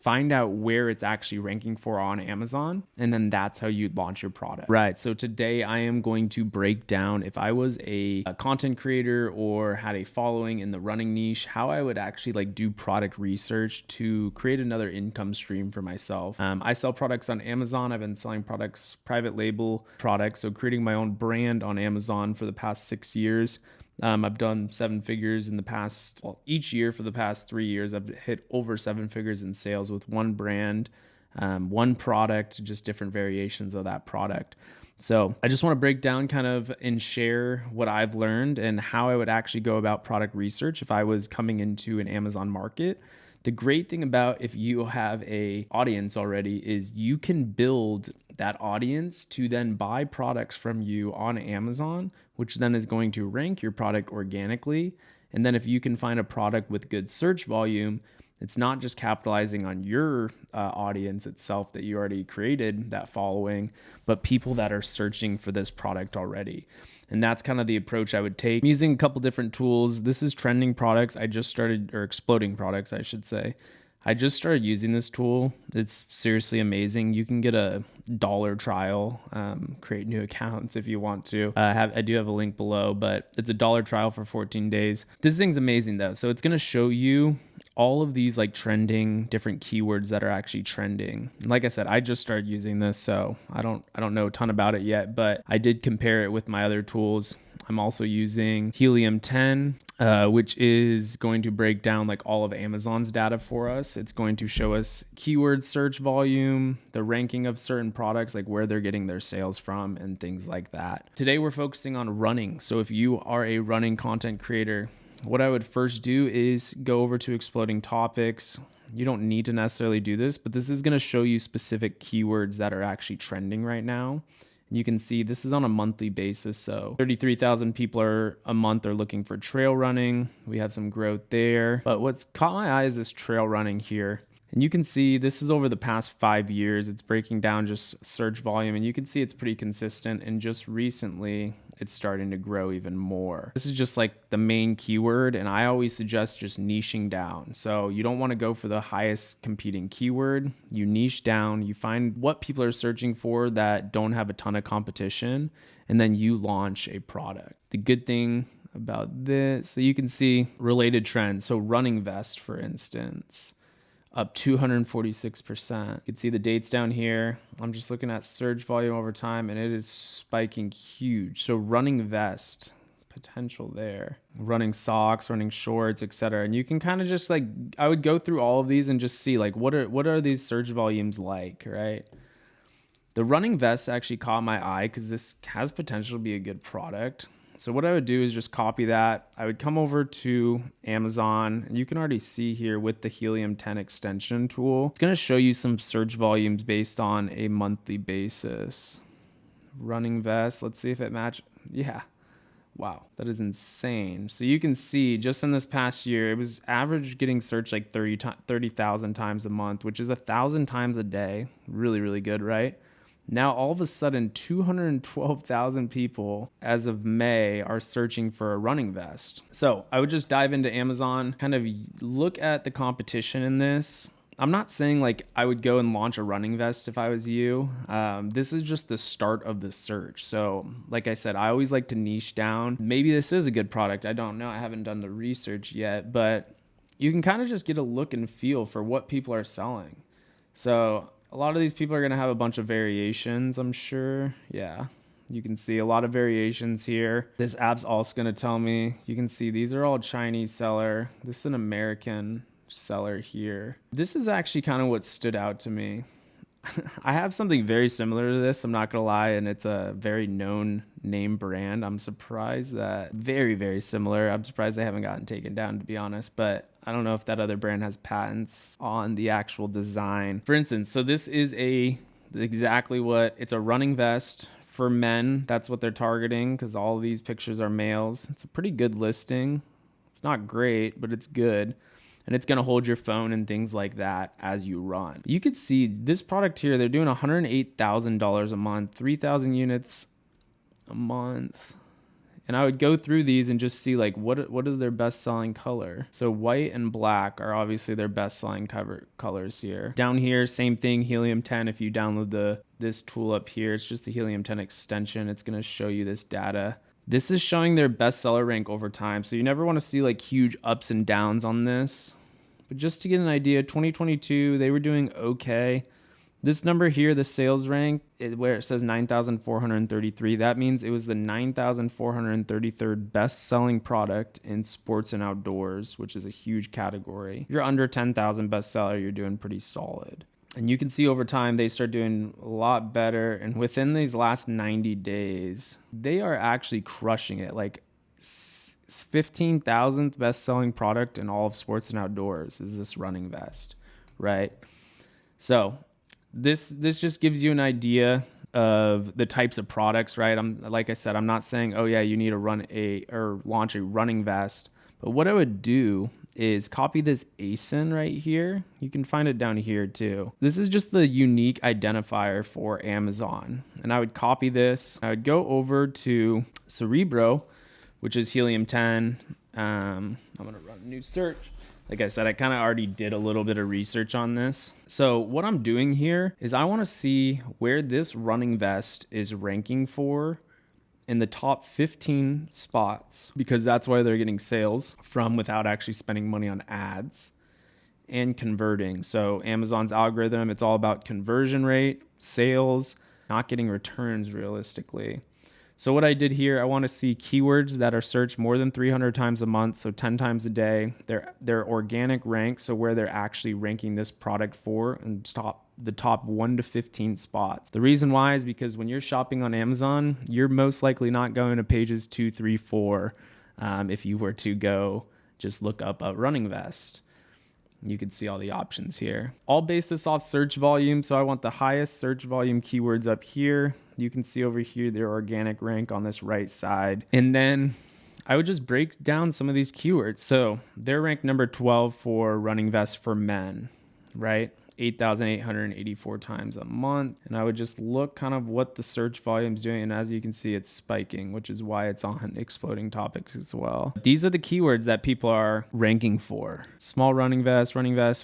find out where it's actually ranking for on Amazon, and then that's how you launch your product. Right, so today I am going to break down, if I was a content creator or had a following in the running niche, how I would actually like do product research to create another income stream for myself. I sell products on Amazon. I've been selling products, private label products, so creating my own brand on Amazon for the past 6 years. I've done 7 figures in the past, well, each year for the past 3 years, I've hit over 7 figures in sales with one brand, one product, just different variations of that product. So I just want to break down kind of and share what I've learned and how I would actually go about product research if I was coming into an Amazon market. The great thing about if you have a audience already is you can build that audience to then buy products from you on Amazon, which then is going to rank your product organically. And then if you can find a product with good search volume, it's not just capitalizing on your audience itself that you already created, that following, but people that are searching for this product already. And that's kind of the approach I would take. I'm using a couple different tools. This is trending products. I just started, or exploding products, I should say. I just started using this tool. It's seriously amazing. You can get a $1 trial, create new accounts if you want to. I do have a link below, but it's a $1 trial for 14 days. This thing's amazing though. So it's going to show you all of these like trending different keywords that are actually trending. Like I said, I just started using this, so I don't know a ton about it yet, but I did compare it with my other tools. I'm also using Helium 10, which is going to break down like all of Amazon's data for us. It's going to show us keyword search volume, the ranking of certain products, like where they're getting their sales from and things like that. Today we're focusing on running. So if you are a running content creator, what I would first do is go over to exploding topics. You don't need to necessarily do this, but this is going to show you specific keywords that are actually trending right now. You can see this is on a monthly basis. So 33,000 people a month are looking for trail running. We have some growth there. But what's caught my eye is this trail running here. And you can see this is over the past 5 years. It's breaking down just search volume. And you can see it's pretty consistent. And just recently, it's starting to grow even more. This is just like the main keyword. And I always suggest just niching down. So you don't want to go for the highest competing keyword. You niche down, you find what people are searching for that don't have a ton of competition, and then you launch a product. The good thing about this, so you can see related trends. So running vest, for instance, up 246%. You can see the dates down here. I'm just looking at search volume over time, and it is spiking huge. So running vest, potential there. Running socks, running shorts, etc. And you can kind of just like, I would go through all of these and just see like what are these search volumes like, right? The running vest actually caught my eye because this has potential to be a good product. So what I would do is just copy that. I would come over to Amazon, and you can already see here with the Helium 10 extension tool, it's going to show you some search volumes based on a monthly basis. Running vest, let's see if it matches. Yeah. Wow, that is insane. So you can see just in this past year, it was average getting searched like 30,000 times a month, which is 1,000 times a day. Really, really good, right? Now, all of a sudden, 212,000 people as of May are searching for a running vest. So I would just dive into Amazon, kind of look at the competition in this. I'm not saying like I would go and launch a running vest if I was you. This is just the start of the search. So like I said, I always like to niche down. Maybe this is a good product. I don't know. I haven't done the research yet, but you can kind of just get a look and feel for what people are selling. So a lot of these people are going to have a bunch of variations, I'm sure. Yeah, you can see a lot of variations here. This app's also going to tell me, you can see these are all Chinese seller. This is an American seller here. This is actually kind of what stood out to me. I have something very similar to this, I'm not gonna lie, and it's a very known name brand. I'm surprised that very, very similar. I'm surprised they haven't gotten taken down, to be honest, but I don't know if that other brand has patents on the actual design. For instance, so this is exactly what, it's a running vest for men. That's what they're targeting because all of these pictures are males. It's a pretty good listing. It's not great, but it's good. And it's going to hold your phone and things like that as you run. You could see this product here, they're doing $108,000 a month, 3,000 units a month. And I would go through these and just see like what is their best selling color. So white and black are obviously their best selling colors here. Down here, same thing, helium 10. If you download this tool up here, it's just the helium 10 extension. It's going to show you this data. This is showing their bestseller rank over time. So you never want to see like huge ups and downs on this. But just to get an idea, 2022, they were doing okay. This number here, the sales rank, where it says 9,433, that means it was the 9,433rd best-selling product in sports and outdoors, which is a huge category. If you're under 10,000 bestseller, you're doing pretty solid. And you can see over time, they start doing a lot better. And within these last 90 days, they are actually crushing it. Like 15,000th best-selling product in all of sports and outdoors is this running vest, right? So this just gives you an idea of the types of products, right? Like I said, I'm not saying, oh yeah, you need to launch a running vest. But what I would do is copy this ASIN right here. You can find it down here too. This is just the unique identifier for Amazon. And I would copy this. I would go over to Cerebro, which is helium 10. I'm gonna run a new search. Like I said, I kind of already did a little bit of research on this. So what I'm doing here is I want to see where this running vest is ranking for in the top 15 spots, because that's why they're getting sales from without actually spending money on ads and converting. So Amazon's algorithm, it's all about conversion rate, sales, not getting returns realistically. So what I did here, I want to see keywords that are searched more than 300 times a month, so 10 times a day. Their organic rank, so where they're actually ranking this product for, and the top 1 to 15 spots. The reason why is because when you're shopping on Amazon, you're most likely not going to pages 2, 3, 4. If you were to go just look up a running vest. You can see all the options here. I'll base this off search volume. So I want the highest search volume keywords up here. You can see over here their organic rank on this right side. And then I would just break down some of these keywords. So they're ranked number 12 for running vests for men, right? 8,884 times a month. And I would just look kind of what the search volume is doing. And as you can see, it's spiking, which is why it's on exploding topics as well. These are the keywords that people are ranking for. Small running vest,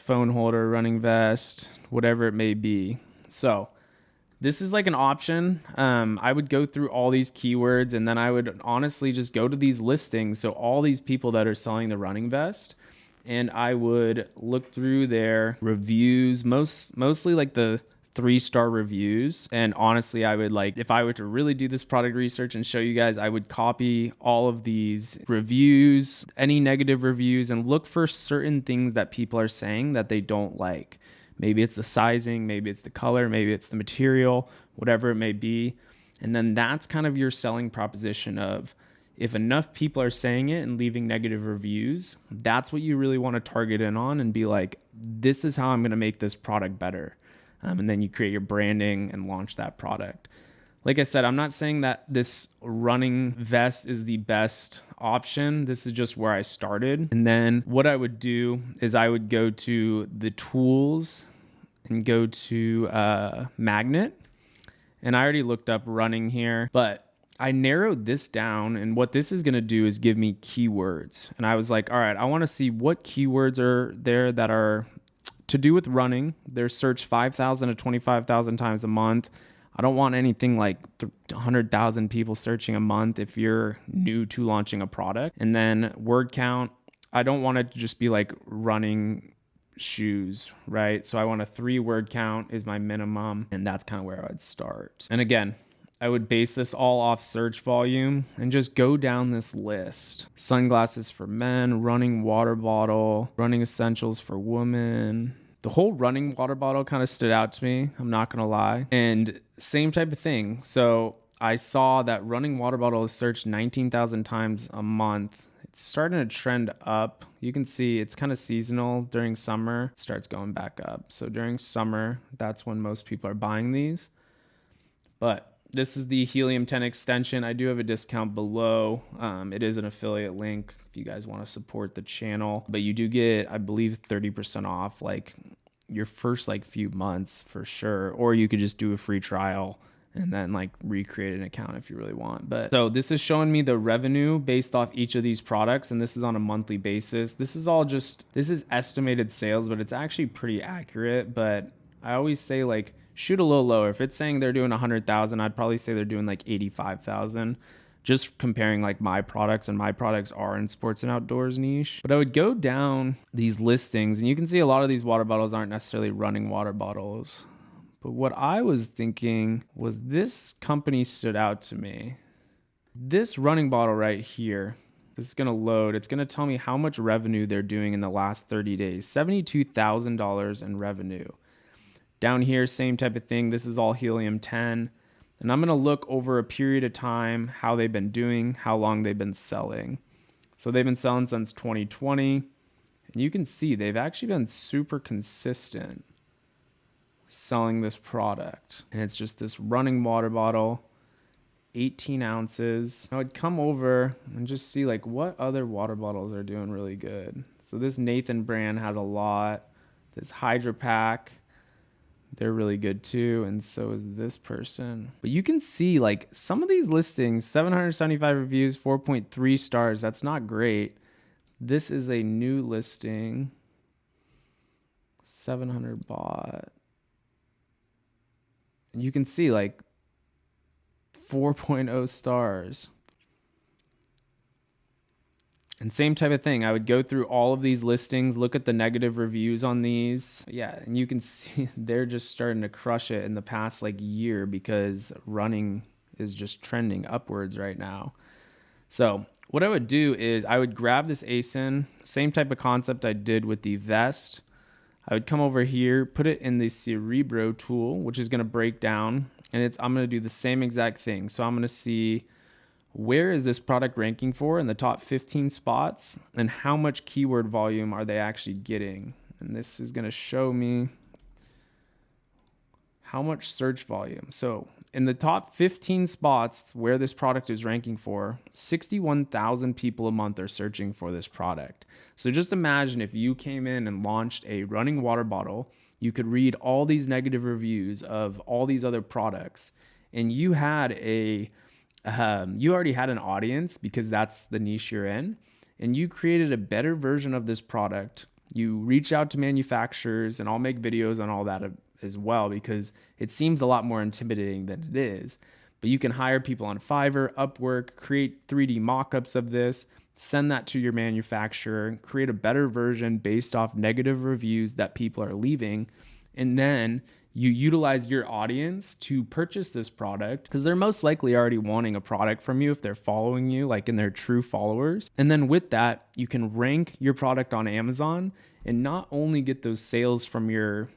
phone holder, running vest, whatever it may be. So this is like an option. I would go through all these keywords and then I would honestly just go to these listings. So all these people that are selling the running vest, and I would look through their reviews, mostly like the 3-star reviews. And honestly, I would if I were to really do this product research and show you guys, I would copy all of these reviews, any negative reviews, and look for certain things that people are saying that they don't like. Maybe it's the sizing, maybe it's the color, maybe it's the material, whatever it may be. And then that's kind of your selling proposition of, if enough people are saying it and leaving negative reviews, that's what you really want to target in on and be like, this is how I'm going to make this product better. And then you create your branding and launch that product. Like I said, I'm not saying that this running vest is the best option. This is just where I started. And then what I would do is I would go to the tools and go to magnet. And I already looked up running here, but I narrowed this down, and what this is going to do is give me keywords. And I was like, all right, I want to see what keywords are there that are to do with running. They're searched 5,000 to 25,000 times a month. I don't want anything like 100,000 people searching a month if you're new to launching a product. And then word count, I don't want it to just be like running shoes, right? So I want a 3 word count is my minimum, and that's kind of where I'd start. And again, I would base this all off search volume and just go down this list. Sunglasses for men, running water bottle, running essentials for women. The whole running water bottle kind of stood out to me, I'm not gonna lie. And same type of thing. So I saw that running water bottle is searched 19,000 times a month. It's starting to trend up. You can see it's kind of seasonal. During summer, it starts going back up. So during summer, that's when most people are buying these. But this is the Helium 10 extension. I do have a discount below. It is an affiliate link if you guys want to support the channel. But you do get, I believe, 30% off like your first few months for sure. Or you could just do a free trial and then like recreate an account if you really want. But so this is showing me the revenue based off each of these products, and this is on a monthly basis. This is estimated sales, but it's actually pretty accurate. But I always say like shoot a little lower. If it's saying they're doing 100,000, I'd probably say they're doing like 85,000. Just comparing like my products, and my products are in sports and outdoors niche. But I would go down these listings, and you can see a lot of these water bottles aren't necessarily running water bottles. But what I was thinking was this company stood out to me. This running bottle right here, this is going to load. It's going to tell me how much revenue they're doing in the last 30 days. $72,000 in revenue. Down here, same type of thing. This is all helium 10. And I'm going to look over a period of time how they've been doing, how long they've been selling. So they've been selling since 2020. And you can see they've actually been super consistent selling this product. And it's just this running water bottle, 18 ounces. I would come over and just see like what other water bottles are doing really good. So this Nathan brand has a lot. This Hydra Pack, they're really good too, and so is this person. But you can see like some of these listings, 775 reviews, 4.3 stars. That's not great. This is a new listing, 700 bought. And you can see like 4.0 stars. And same type of thing. I would go through all of these listings, look at the negative reviews on these. Yeah, and you can see they're just starting to crush it in the past like year because running is just trending upwards right now. So what I would do is I would grab this ASIN, same type of concept I did with the vest. I would come over here, put it in the Cerebro tool, which is going to break down, and I'm going to do the same exact thing. So I'm going to see where is this product ranking for in the top 15 spots, and how much keyword volume are they actually getting. And this is going to show me how much search volume. So in the top 15 spots where this product is ranking for, 61,000 people a month are searching for this product. So just imagine if you came in and launched a running water bottle, you could read all these negative reviews of all these other products, and you already had an audience because that's the niche you're in, and you created a better version of this product. You reach out to manufacturers, and I'll make videos on all that as well because it seems a lot more intimidating than it is. But you can hire people on Fiverr, Upwork, create 3D mock-ups of this, send that to your manufacturer, create a better version based off negative reviews that people are leaving, and then you utilize your audience to purchase this product because they're most likely already wanting a product from you if they're following you, like in their true followers. And then with that, you can rank your product on Amazon and not only get those sales from your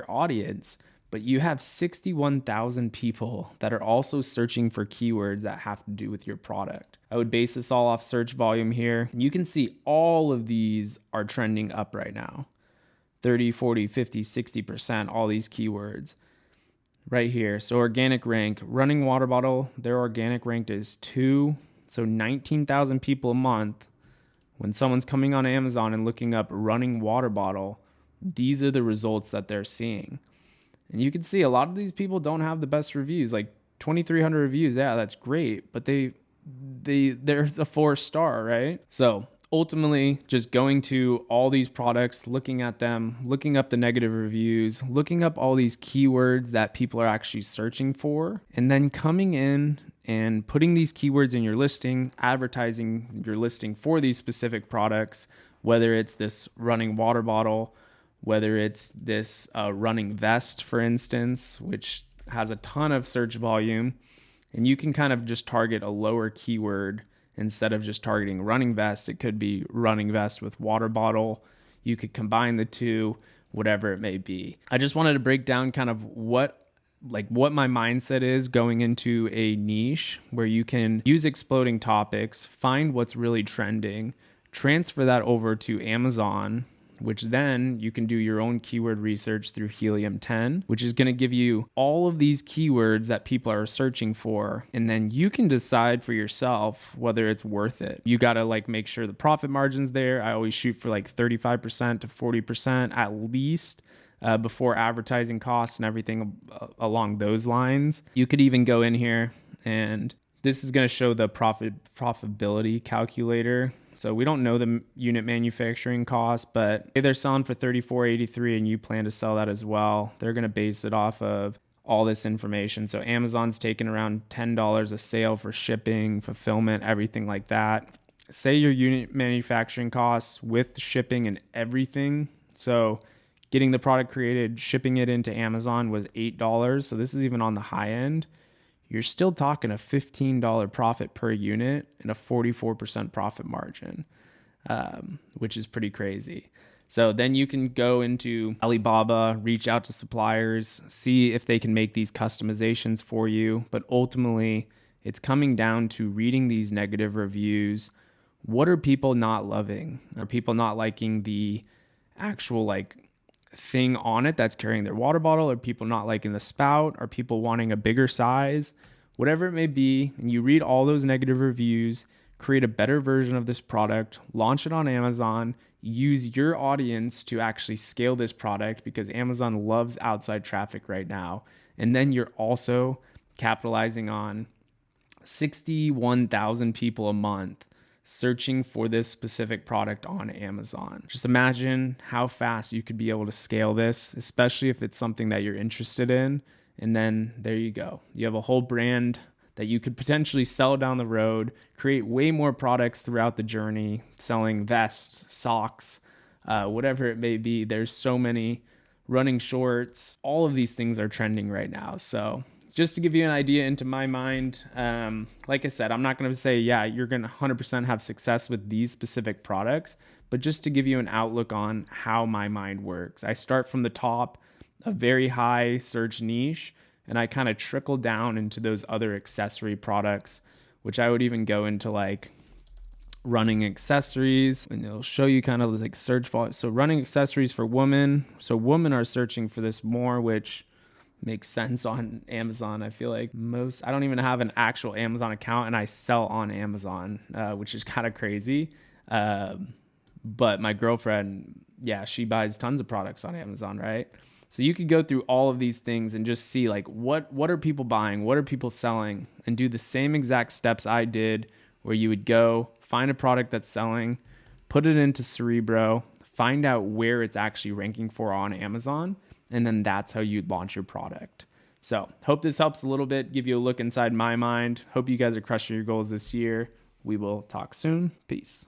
audience, but you have 61,000 people that are also searching for keywords that have to do with your product. I would base this all off search volume here. You can see all of these are trending up right now. 30, 40, 50, 60%, all these keywords right here. So organic rank, running water bottle, their organic ranked is 2. So 19,000 people a month. When someone's coming on Amazon and looking up running water bottle, these are the results that they're seeing. And you can see a lot of these people don't have the best reviews, like 2,300 reviews. Yeah, that's great. But there's a 4-star, right? So ultimately, just going to all these products, looking at them, looking up the negative reviews, looking up all these keywords that people are actually searching for, and then coming in and putting these keywords in your listing, advertising your listing for these specific products, whether it's this running water bottle, whether it's this running vest, for instance, which has a ton of search volume, and you can kind of just target a lower keyword. Instead of just targeting running vest, it could be running vest with water bottle. You could combine the two, whatever it may be. I just wanted to break down kind of what my mindset is going into a niche where you can use exploding topics, find what's really trending, transfer that over to Amazon, which then you can do your own keyword research through Helium 10, which is going to give you all of these keywords that people are searching for. And then you can decide for yourself whether it's worth it. You got to make sure the profit margin's there. I always shoot for 35% to 40% at least before advertising costs and everything along those lines. You could even go in here, and this is going to show the profitability calculator. So we don't know the unit manufacturing cost, but if they're selling for $34.83 and you plan to sell that as well, they're going to base it off of all this information. So Amazon's taking around $10 a sale for shipping, fulfillment, everything like that. Say your unit manufacturing costs with shipping and everything. So getting the product created, shipping it into Amazon was $8. So this is even on the high end. You're still talking a $15 profit per unit and a 44% profit margin, which is pretty crazy. So then you can go into Alibaba, reach out to suppliers, see if they can make these customizations for you. But ultimately, it's coming down to reading these negative reviews. What are people not loving? Are people not liking the actual thing on it that's carrying their water bottle? Are people not liking the spout? Are people wanting a bigger size? Whatever it may be, and you read all those negative reviews, create a better version of this product, launch it on Amazon, use your audience to actually scale this product because Amazon loves outside traffic right now. And then you're also capitalizing on 61,000 people a month searching for this specific product on Amazon. Just imagine how fast you could be able to scale this, especially if it's something that you're interested in. And then there you go. You have a whole brand that you could potentially sell down the road, create way more products throughout the journey, selling vests, socks, whatever it may be. There's so many, running shorts. All of these things are trending right now. So just to give you an idea into my mind, like I said, I'm not going to say, yeah, you're going to 100% have success with these specific products, but just to give you an outlook on how my mind works. I start from the top, a very high search niche, and I kind of trickle down into those other accessory products, which I would even go into running accessories, and it'll show you kind of search volume. So running accessories for women. So women are searching for this more, which makes sense on Amazon. I feel like I don't even have an actual Amazon account, and I sell on Amazon, which is kind of crazy. But my girlfriend, yeah, she buys tons of products on Amazon, right? So you could go through all of these things and just see what are people buying, what are people selling, and do the same exact steps I did, where you would go find a product that's selling, put it into Cerebro, find out where it's actually ranking for on Amazon, and then that's how you'd launch your product. So hope this helps a little bit, give you a look inside my mind. Hope you guys are crushing your goals this year. We will talk soon. Peace.